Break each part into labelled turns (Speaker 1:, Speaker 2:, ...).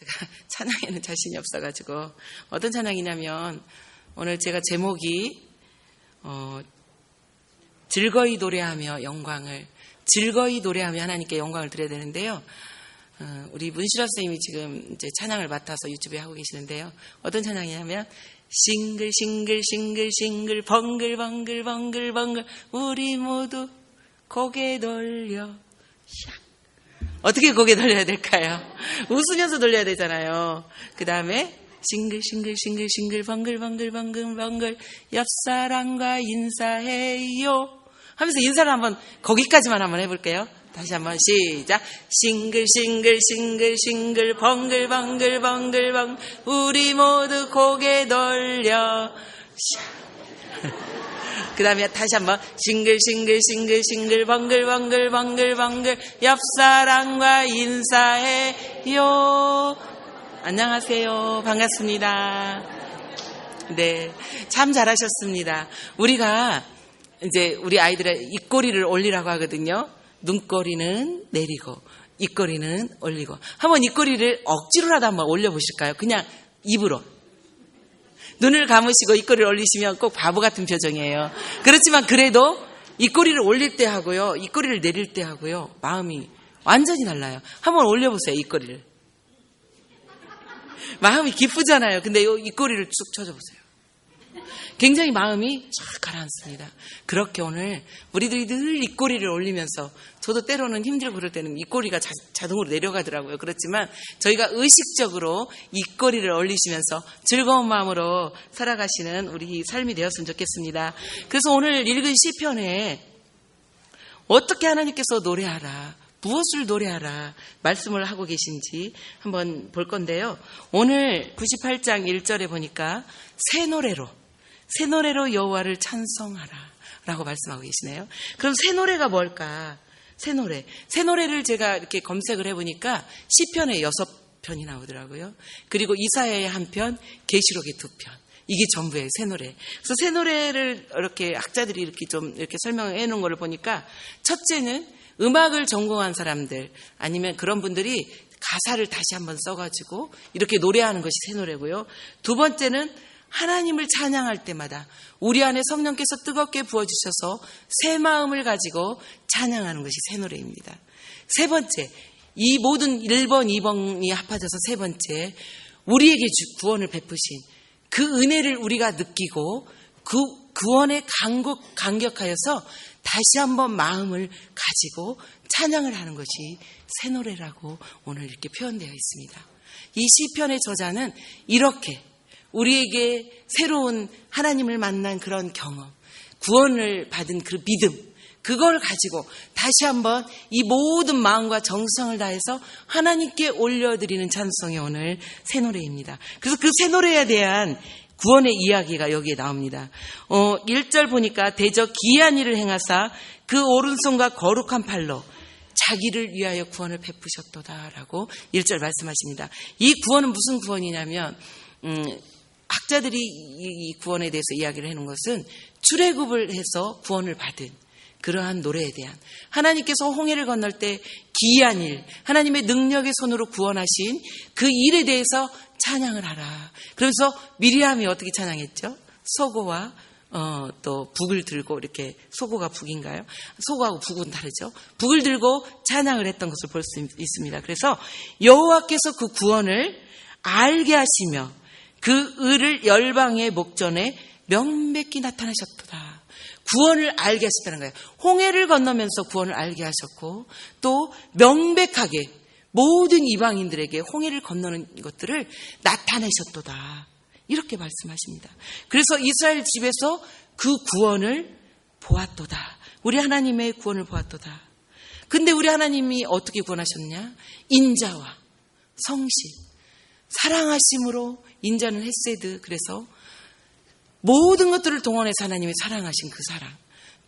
Speaker 1: 제가 찬양에는 자신이 없어가지고 어떤 찬양이냐면 오늘 제가 제목이 즐거이 노래하며 즐거이 노래하며 하나님께 영광을 드려야 되는데요. 우리 문실화 선생님이 지금 이제 찬양을 맡아서 유튜브에 하고 계시는데요. 어떤 찬양이냐면 싱글 싱글 싱글 싱글 벙글 벙글 벙글 벙글 우리 모두 고개 돌려 샥. 어떻게 고개 돌려야 될까요? 웃으면서 돌려야 되잖아요. 그 다음에 싱글 싱글 싱글 싱글 벙글 벙글 벙글 벙글 옆사람과 인사해요 하면서 인사를 한번 거기까지만 한번 해볼게요. 다시 한번 시작. 싱글 싱글 싱글 싱글 벙글 벙글 벙글 벙글 우리 모두 고개 돌려 그 다음에 다시 한번 싱글 싱글 싱글 싱글 벙글 벙글 벙글 벙글 옆사람과 인사해요. 안녕하세요. 반갑습니다. 네, 참 잘하셨습니다. 우리가 이제 우리 아이들의 입꼬리를 올리라고 하거든요. 눈꼬리는 내리고 입꼬리는 올리고. 한번 입꼬리를 억지로라도 한번 올려보실까요? 그냥 입으로. 눈을 감으시고 입꼬리를 올리시면 꼭 바보 같은 표정이에요. 그렇지만 그래도 입꼬리를 올릴 때 하고요, 입꼬리를 내릴 때 하고요, 마음이 완전히 달라요. 한번 올려보세요, 입꼬리를. 마음이 기쁘잖아요. 근데 이 입꼬리를 쭉 쳐줘보세요. 굉장히 마음이 쫙 가라앉습니다. 그렇게 오늘 우리들이 늘 입꼬리를 올리면서, 저도 때로는 힘들고 그럴 때는 입꼬리가 자동으로 내려가더라고요. 그렇지만 저희가 의식적으로 입꼬리를 올리시면서 즐거운 마음으로 살아가시는 우리 삶이 되었으면 좋겠습니다. 그래서 오늘 읽은 시편에 어떻게 하나님께서 노래하라, 무엇을 노래하라 말씀을 하고 계신지 한번 볼 건데요. 오늘 98장 1절에 보니까 새 노래로 여호와를 찬송하라 라고 말씀하고 계시네요. 그럼 새 노래가 뭘까? 새 노래를 제가 이렇게 검색을 해보니까 시편에 6편이 나오더라고요. 그리고 이사야에 1편, 계시록에 2편. 이게 전부예요, 새 노래. 그래서 새 노래를 이렇게 학자들이 이렇게 좀 이렇게 설명해 놓은 거를 보니까, 첫째는 음악을 전공한 사람들, 아니면 그런 분들이 가사를 다시 한번 써가지고 이렇게 노래하는 것이 새 노래고요. 두 번째는 하나님을 찬양할 때마다 우리 안에 성령께서 뜨겁게 부어주셔서 새 마음을 가지고 찬양하는 것이 새 노래입니다. 세 번째, 이 모든 1번, 2번이 합해져서 세 번째, 우리에게 구원을 베푸신 그 은혜를 우리가 느끼고 그 구원에 감격하여서 다시 한번 마음을 가지고 찬양을 하는 것이 새 노래라고 오늘 이렇게 표현되어 있습니다. 이 시편의 저자는 이렇게 우리에게 새로운 하나님을 만난 그런 경험, 구원을 받은 그 믿음, 그걸 가지고 다시 한번 이 모든 마음과 정성을 다해서 하나님께 올려드리는 찬송이 오늘 새 노래입니다. 그래서 그 새 노래에 대한 구원의 이야기가 여기에 나옵니다. 1절 보니까 대저 기이한 일을 행하사 그 오른손과 거룩한 팔로 자기를 위하여 구원을 베푸셨도다라고 1절 말씀하십니다. 이 구원은 무슨 구원이냐면, 학자들이 이 구원에 대해서 이야기를 해놓은 것은 출애굽을 해서 구원을 받은 그러한 노래에 대한, 하나님께서 홍해를 건널 때 기이한 일, 하나님의 능력의 손으로 구원하신 그 일에 대해서 찬양을 하라. 그래서 미리암이 어떻게 찬양했죠? 소고와 또 북을 들고, 이렇게 소고가 북인가요? 소고하고 북은 다르죠. 북을 들고 찬양을 했던 것을 볼 수 있습니다. 그래서 여호와께서 그 구원을 알게 하시며 그 의를 열방의 목전에 명백히 나타내셨도다. 구원을 알게 하셨다는 거예요. 홍해를 건너면서 구원을 알게 하셨고, 또 명백하게 모든 이방인들에게 홍해를 건너는 것들을 나타내셨도다. 이렇게 말씀하십니다. 그래서 이스라엘 집에서 그 구원을 보았도다. 우리 하나님의 구원을 보았도다. 근데 우리 하나님이 어떻게 구원하셨냐? 인자와 성실, 사랑하심으로, 인자는 헤세드, 그래서 모든 것들을 동원해서 하나님이 사랑하신 그 사랑,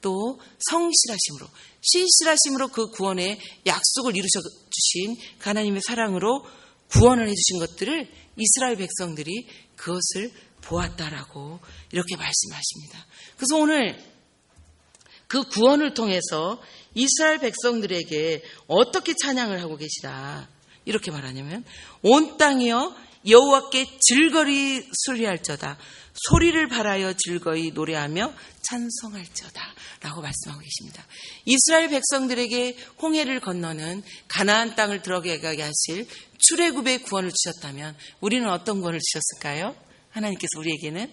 Speaker 1: 또 성실하심으로, 신실하심으로 그 구원의 약속을 이루셔 주신 그 하나님의 사랑으로 구원을 해주신 것들을 이스라엘 백성들이 그것을 보았다라고 이렇게 말씀하십니다. 그래서 오늘 그 구원을 통해서 이스라엘 백성들에게 어떻게 찬양을 하고 계시다, 이렇게 말하냐면 온 땅이여 여호와께 즐거이 수리할저다. 소리를 발하여 즐거이 노래하며 찬송할지어다 라고 말씀하고 계십니다. 이스라엘 백성들에게 홍해를 건너는 가나안 땅을 들어가게 하실 출애굽의 구원을 주셨다면 우리는 어떤 구원을 주셨을까요? 하나님께서 우리에게는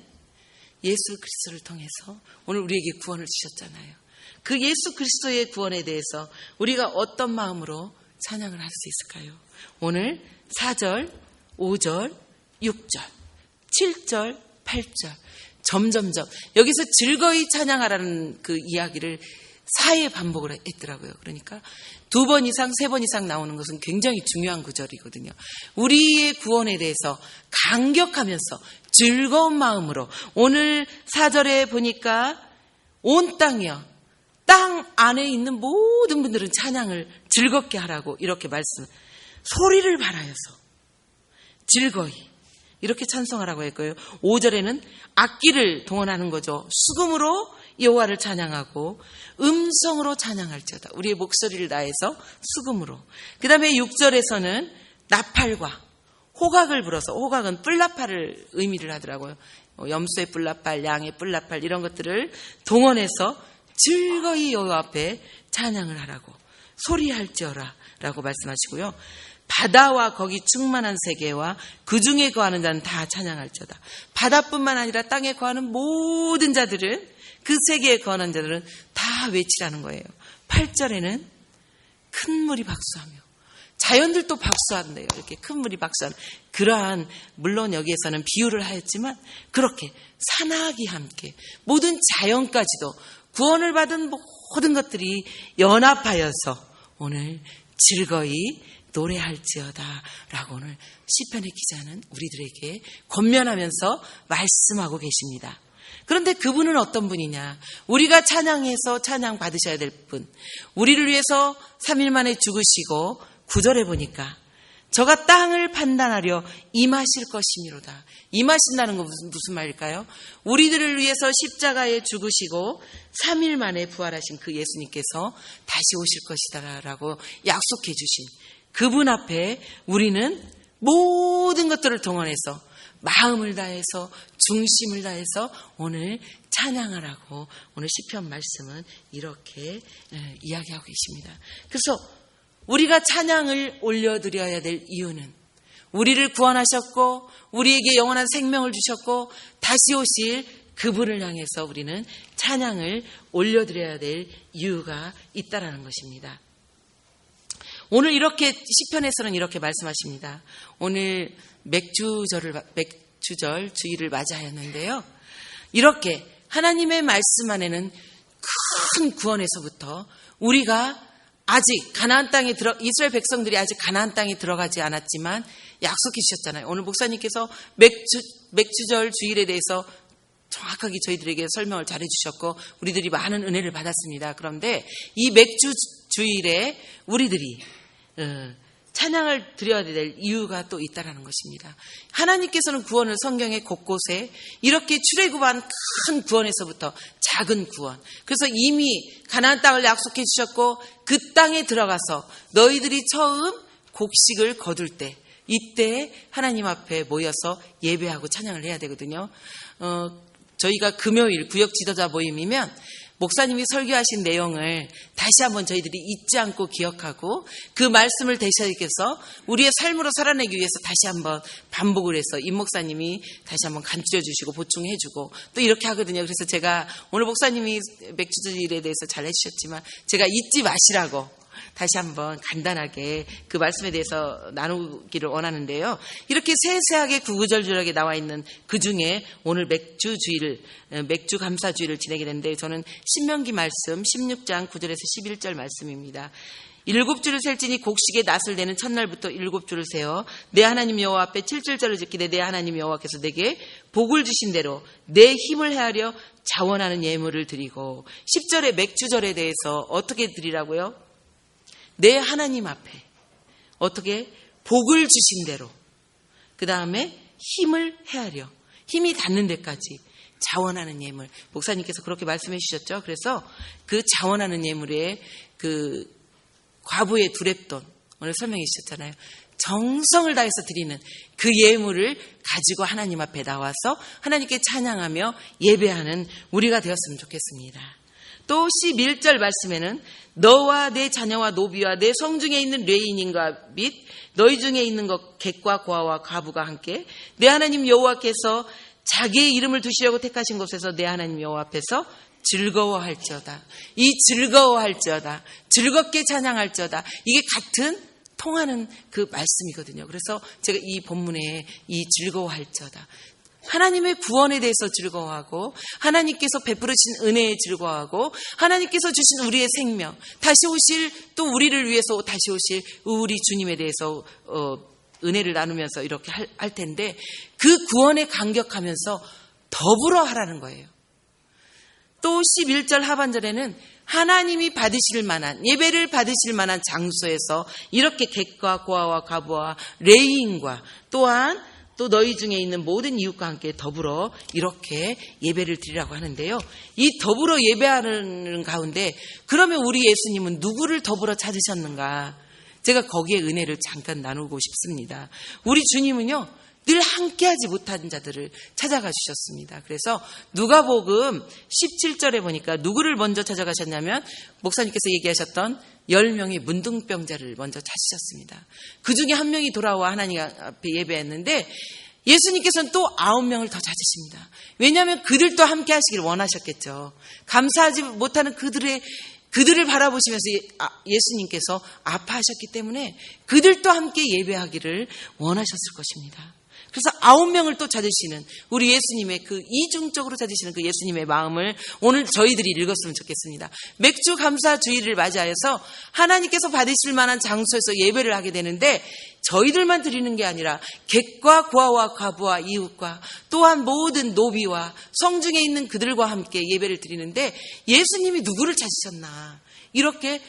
Speaker 1: 예수 그리스도를 통해서 오늘 우리에게 구원을 주셨잖아요. 그 예수 그리스도의 구원에 대해서 우리가 어떤 마음으로 찬양을 할 수 있을까요? 오늘 4절, 5절, 6절, 7절, 8절 점점점 여기서 즐거이 찬양하라는 그 이야기를 4회 반복을 했더라고요. 그러니까 2번 이상 3번 이상 나오는 것은 굉장히 중요한 구절이거든요. 우리의 구원에 대해서 감격하면서 즐거운 마음으로 오늘 4절에 보니까 온 땅이여 땅 안에 있는 모든 분들은 찬양을 즐겁게 하라고 이렇게 말씀 소리를 발하여서 즐거이 이렇게 찬송하라고 했고요. 5절에는 악기를 동원하는 거죠. 수금으로 여호와를 찬양하고 음성으로 찬양할지어다. 우리의 목소리를 다해서 수금으로. 그 다음에 6절에서는 나팔과 호각을 불어서 호각은 뿔나팔을 의미를 하더라고요. 염소의 뿔나팔, 양의 뿔나팔 이런 것들을 동원해서 즐거이 여호와 앞에 찬양을 하라고 소리할지어라 라고 말씀하시고요. 바다와 거기 충만한 세계와 그 중에 거하는 자는 다 찬양할지어다. 바다뿐만 아니라 땅에 거하는 모든 자들은 그 세계에 거하는 자들은 다 외치라는 거예요. 8절에는 큰 물이 박수하며 자연들도 박수한대요. 이렇게 큰 물이 박수하는 그러한 물론 여기에서는 비유를 하였지만 그렇게 산악이 함께 모든 자연까지도 구원을 받은 모든 것들이 연합하여서 오늘 즐거이 노래할지어다 라고 오늘 시편의 기자는 우리들에게 권면하면서 말씀하고 계십니다. 그런데 그분은 어떤 분이냐? 우리가 찬양해서 찬양 받으셔야 될 분. 우리를 위해서 3일 만에 죽으시고 9절에 보니까 저가 땅을 판단하려 임하실 것이미로다. 임하신다는 건 무슨 말일까요? 우리들을 위해서 십자가에 죽으시고 3일 만에 부활하신 그 예수님께서 다시 오실 것이다 라고 약속해 주신 그분 앞에 우리는 모든 것들을 동원해서 마음을 다해서 중심을 다해서 오늘 찬양하라고 오늘 시편 말씀은 이렇게 이야기하고 계십니다. 그래서 우리가 찬양을 올려드려야 될 이유는 우리를 구원하셨고 우리에게 영원한 생명을 주셨고 다시 오실 그분을 향해서 우리는 찬양을 올려드려야 될 이유가 있다라는 것입니다. 오늘 이렇게 시편에서는 이렇게 말씀하십니다. 오늘 맥주절 주일을 맞이하였는데요. 이렇게 하나님의 말씀 안에는 큰 구원에서부터 우리가 아직 가나안 땅에 이스라엘 백성들이 아직 가나안 땅에 들어가지 않았지만 약속해 주셨잖아요. 오늘 목사님께서 맥주절 주일에 대해서 정확하게 저희들에게 설명을 잘해 주셨고 우리들이 많은 은혜를 받았습니다. 그런데 이 맥주 주일에 우리들이 찬양을 드려야 될 이유가 또 있다라는 것입니다. 하나님께서는 구원을 성경의 곳곳에 이렇게 출애굽한 큰 구원에서부터 작은 구원. 그래서 이미 가나안 땅을 약속해 주셨고 그 땅에 들어가서 너희들이 처음 곡식을 거둘 때 이때 하나님 앞에 모여서 예배하고 찬양을 해야 되거든요. 저희가 금요일 구역 지도자 모임이면 목사님이 설교하신 내용을 다시 한번 저희들이 잊지 않고 기억하고 그 말씀을 대셔서 우리의 삶으로 살아내기 위해서 다시 한번 반복을 해서 임 목사님이 다시 한번 간추려 주시고 보충해 주고 또 이렇게 하거든요. 그래서 제가 오늘 목사님이 맥주주일에 대해서 잘 해주셨지만 제가 잊지 마시라고 다시 한번 간단하게 그 말씀에 대해서 나누기를 원하는데요. 이렇게 세세하게 구구절절하게 나와 있는 그 중에 오늘 맥주 감사주의를 지내게 됐는데 저는 신명기 말씀 16장 9절에서 11절 말씀입니다. 7주를 셀지니 곡식의 낫을 내는 첫날부터 7주를 세어 내 하나님 여호와 앞에 7절절을 지키되 내 하나님 여호와께서 내게 복을 주신 대로 내 힘을 헤아려 자원하는 예물을 드리고 10절에 맥주절에 대해서 어떻게 드리라고요? 내 하나님 앞에 어떻게 복을 주신 대로 그 다음에 힘을 헤아려 힘이 닿는 데까지 자원하는 예물 목사님께서 그렇게 말씀해 주셨죠. 그래서 그 자원하는 예물에 그 과부의 두렙돈 오늘 설명해 주셨잖아요. 정성을 다해서 드리는 그 예물을 가지고 하나님 앞에 나와서 하나님께 찬양하며 예배하는 우리가 되었으면 좋겠습니다. 또 11절 말씀에는 너와 내 자녀와 노비와 내 성중에 있는 레인인과 및 너희 중에 있는 것 객과 고아와 과부가 함께 내 하나님 여호와께서 자기의 이름을 두시려고 택하신 곳에서 내 하나님 여호와 앞에서 즐거워할지어다. 이 즐거워할지어다. 즐겁게 찬양할지어다. 이게 같은 통하는 그 말씀이거든요. 그래서 제가 이 본문에 이 즐거워할지어다. 하나님의 구원에 대해서 즐거워하고 하나님께서 베풀으신 은혜에 즐거워하고 하나님께서 주신 우리의 생명, 다시 오실 또 우리를 위해서 다시 오실 우리 주님에 대해서 은혜를 나누면서 이렇게 할 텐데 그 구원에 감격하면서 더불어 하라는 거예요. 또 11절 하반절에는 하나님이 받으실 만한 예배를 받으실 만한 장소에서 이렇게 객과 고아와 과부와 레위인과 또한 또 너희 중에 있는 모든 이웃과 함께 더불어 이렇게 예배를 드리라고 하는데요. 이 더불어 예배하는 가운데 그러면 우리 예수님은 누구를 더불어 찾으셨는가? 제가 거기에 은혜를 잠깐 나누고 싶습니다. 우리 주님은요. 늘 함께하지 못한 자들을 찾아가 주셨습니다. 그래서 누가복음 17절에 보니까 누구를 먼저 찾아가셨냐면 목사님께서 얘기하셨던 10명의 문둥병자를 먼저 찾으셨습니다. 그 중에 한 명이 돌아와 하나님 앞에 예배했는데 예수님께서는 또 9명을 더 찾으십니다. 왜냐하면 그들도 함께 하시길 원하셨겠죠. 감사하지 못하는 그들을 바라보시면서 예수님께서 아파하셨기 때문에 그들도 함께 예배하기를 원하셨을 것입니다. 그래서 9명을 또 찾으시는 우리 예수님의 그 이중적으로 찾으시는 그 예수님의 마음을 오늘 저희들이 읽었으면 좋겠습니다. 맥주 감사 주일을 맞이하여서 하나님께서 받으실 만한 장소에서 예배를 하게 되는데 저희들만 드리는 게 아니라 객과 고아와 과부와 이웃과 또한 모든 노비와 성중에 있는 그들과 함께 예배를 드리는데 예수님이 누구를 찾으셨나? 이렇게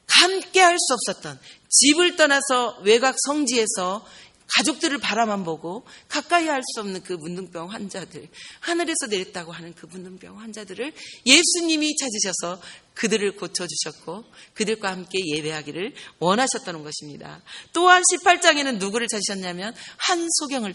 Speaker 1: 함께 할 수 없었던 집을 떠나서 외곽 성지에서 가족들을 바라만 보고 가까이 할 수 없는 그 문둥병 환자들, 하늘에서 내렸다고 하는 그 문둥병 환자들을 예수님이 찾으셔서 그들을 고쳐주셨고 그들과 함께 예배하기를 원하셨다는 것입니다. 또한 18장에는 누구를 찾으셨냐면 한소경을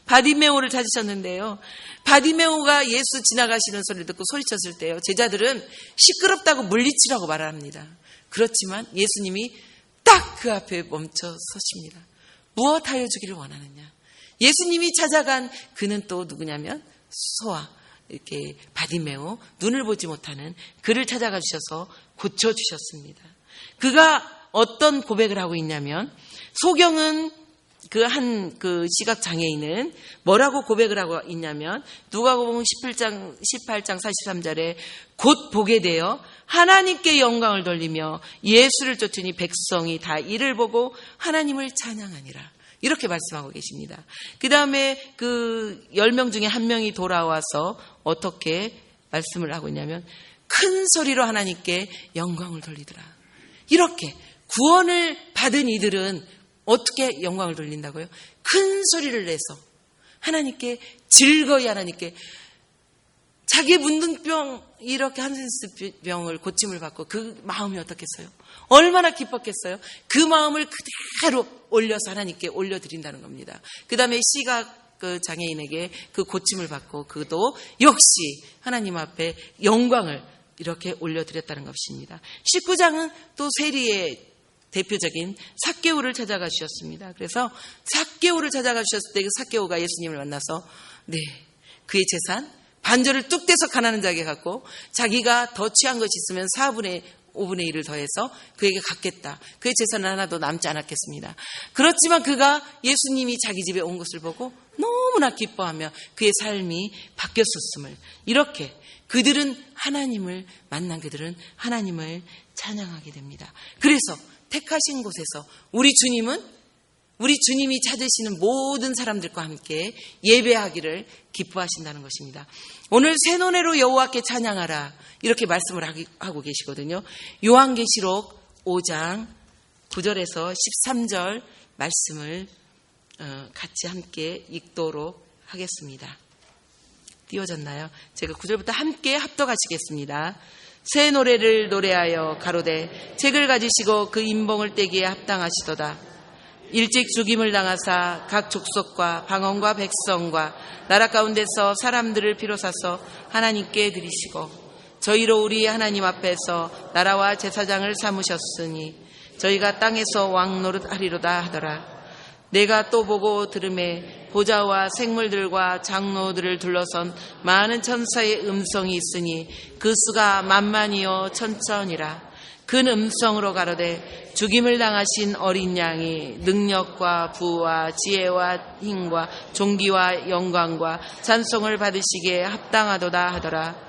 Speaker 1: 바디메오를 찾으셨는데요. 바디메오가 예수 지나가시는 소리를 듣고 소리쳤을 때요. 제자들은 시끄럽다고 물리치라고 말합니다. 그렇지만 예수님이 딱 그 앞에 멈춰 서십니다. 무엇하여 주기를 원하느냐? 예수님이 찾아간 그는 또 누구냐면 소아, 이렇게 바디메오, 눈을 보지 못하는 그를 찾아가 주셔서 고쳐주셨습니다. 그가 어떤 고백을 하고 있냐면 소경은 그 시각장애인은 뭐라고 고백을 하고 있냐면 누가복음 18장 43절에 곧 보게 되어 하나님께 영광을 돌리며 예수를 쫓으니 백성이 다 이를 보고 하나님을 찬양하니라. 이렇게 말씀하고 계십니다. 그 다음에 그 10명 중에 한 명이 돌아와서 어떻게 말씀을 하고 있냐면 큰 소리로 하나님께 영광을 돌리더라. 이렇게 구원을 받은 이들은 어떻게 영광을 돌린다고요? 큰 소리를 내서 하나님께 즐거이 하나님께 자기 문둥병 이렇게 한센스병을 고침을 받고 그 마음이 어떻겠어요? 얼마나 기뻤겠어요? 그 마음을 그대로 올려서 하나님께 올려드린다는 겁니다. 그 다음에 시각 장애인에게 그 고침을 받고 그도 역시 하나님 앞에 영광을 이렇게 올려드렸다는 것입니다. 19장은 또 세리의 대표적인 삭개오를 찾아가 주셨습니다. 그래서 삭개오를 찾아가 주셨을 때 그 삭개오가 예수님을 만나서 그의 재산 반절을 뚝 떼서 가난한 자에게 갖고 자기가 더 취한 것이 있으면 5분의 1을 더해서 그에게 갖겠다. 그의 재산은 하나도 남지 않았겠습니다. 그렇지만 그가 예수님이 자기 집에 온 것을 보고 너무나 기뻐하며 그의 삶이 바뀌었었음을 이렇게 그들은 하나님을 만난 그들은 하나님을 찬양하게 됩니다. 그래서 택하신 곳에서 우리 주님이 찾으시는 모든 사람들과 함께 예배하기를 기뻐하신다는 것입니다. 오늘 새 노래로 여호와께 찬양하라 이렇게 말씀을 하고 계시거든요. 요한계시록 5장 9절에서 13절 말씀을 같이 함께 읽도록 하겠습니다. 띄워졌나요? 제가 9절부터 함께 합독하시겠습니다. 새 노래를 노래하여 가로되 책을 가지시고 그 인봉을 떼기에 합당하시도다. 일찍 죽임을 당하사 각 족속과 방언과 백성과 나라 가운데서 사람들을 비로사서 하나님께 드리시고 저희로 우리 하나님 앞에서 나라와 제사장을 삼으셨으니 저희가 땅에서 왕 노릇하리로다 하더라. 내가 또 보고 들음에 보좌와 생물들과 장로들을 둘러선 많은 천사의 음성이 있으니 그 수가 만만이요 천천이라. 큰 음성으로 가로되 죽임을 당하신 어린 양이 능력과 부와 지혜와 힘과 존귀와 영광과 찬송을 받으시기에 합당하도다 하더라.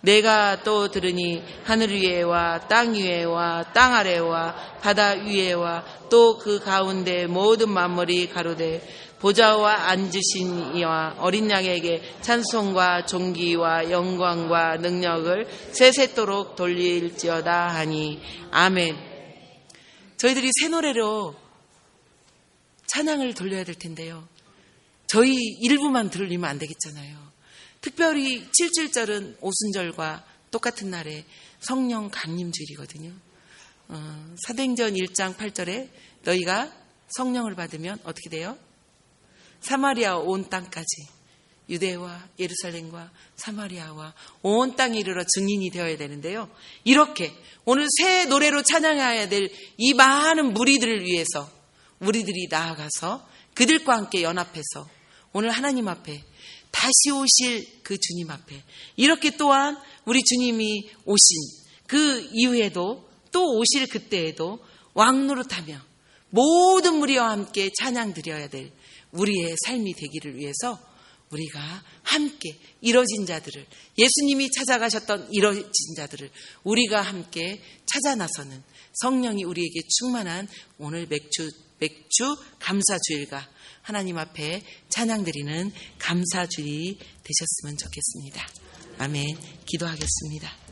Speaker 1: 내가 또 들으니 하늘 위에와 땅 위에와 땅 아래와 바다 위에와 또 그 가운데 모든 만물이 가로되 보좌와 앉으신 이와 어린 양에게 찬송과 존귀와 영광과 능력을 세세토록 돌릴지어다 하니 아멘. 저희들이 새 노래로 찬양을 돌려야 될 텐데요. 저희 일부만 들리면 안 되겠잖아요. 특별히 7.7절은 오순절과 똑같은 날에 성령 강림주일이거든요. 사도행전 1장 8절에 너희가 성령을 받으면 어떻게 돼요? 사마리아 온 땅까지 유대와 예루살렘과 사마리아와 온 땅에 이르러 증인이 되어야 되는데요. 이렇게 오늘 새 노래로 찬양해야 될 이 많은 무리들을 위해서 우리들이 나아가서 그들과 함께 연합해서 오늘 하나님 앞에 다시 오실 그 주님 앞에 이렇게 또한 우리 주님이 오신 그 이후에도 또 오실 그때에도 왕노릇하며 모든 무리와 함께 찬양 드려야 될 우리의 삶이 되기를 위해서 우리가 함께 이뤄진 자들을 예수님이 찾아가셨던 이뤄진 자들을 우리가 함께 찾아 나서는 성령이 우리에게 충만한 오늘 맥주 감사주일과 하나님 앞에 찬양드리는 감사주일이 되셨으면 좋겠습니다. 아멘. 기도하겠습니다.